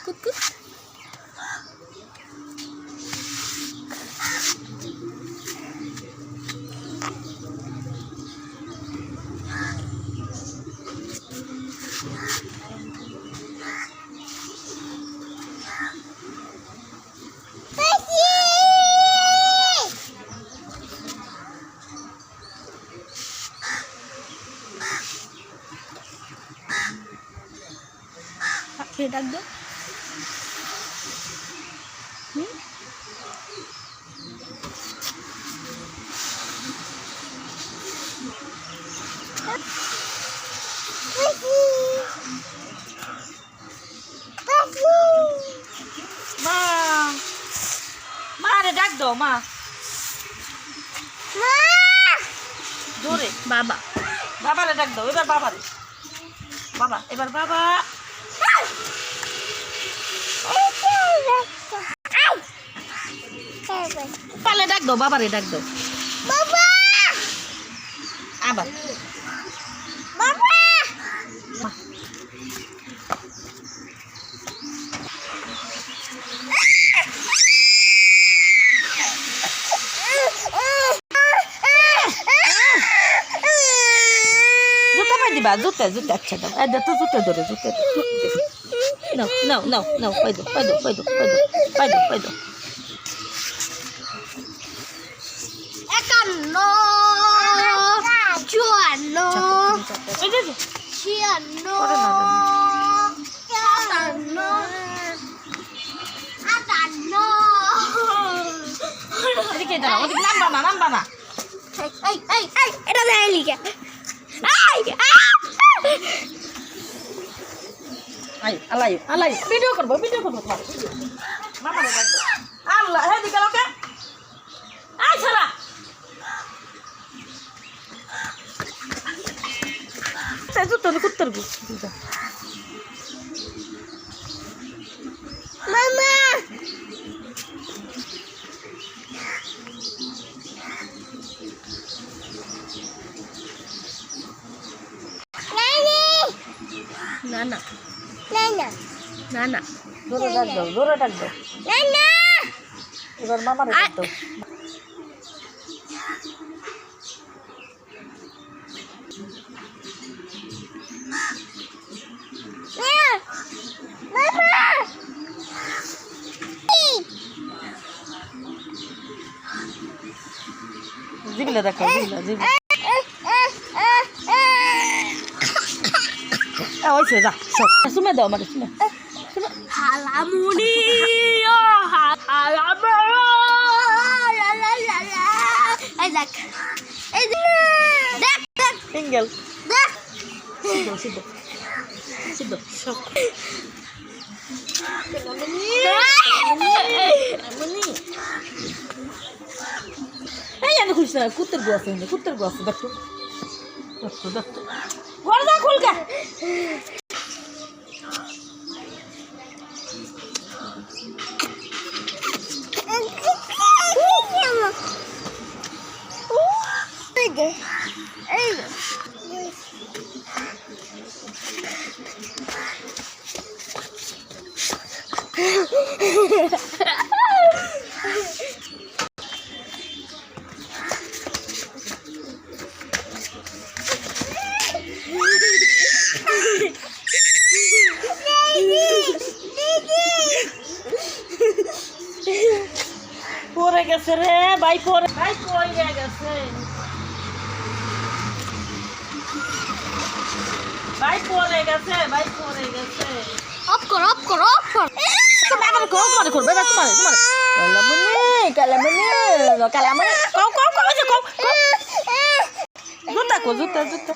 কুত কুত কে ডাক দো মা মারে ডাক দাও মা জোরে বাবা বাবারে ডাক দাও এবার বাবারে বাবা এবার বাবা পালে ডাক দাও বাবারে ডাক দাও বাবা আবার বাবা জুতা পাই দিবা জুতা জুতা আচ্ছা দাও এই তো জুতা ধরে জুতা নাও নাও নাও নাও পাই দাও পাই দাও পাই দাও পাই দাও পাই দাও পাই দাও 51 এদিকে দাঁড়াও ওদিকে নামবা না এটা দেয় লিখে আলাই ভিডিও করবো মামারে ডাকবো আল্লাহ হ্যাঁ দিকে লোকে আই ছাড়া জুতো কুত্তর গু মামা না না না না না না জোরে ডাক দাও না না এবার মামারে ডাক দাও জিগলে দেখো জিগলে ওইছে যা শুনে দাও আমাকে শুনে হালামুনি সিঙ্গেল সিদ্ধ সব খুলছে কুত্তের গু আছে দেখো ঘর খুলকা পরে গেছে রে ভাই পরে গেছে ভাই পরে গেছে অফ কর বাবার কর বাবা তোমার কালামনি জুতা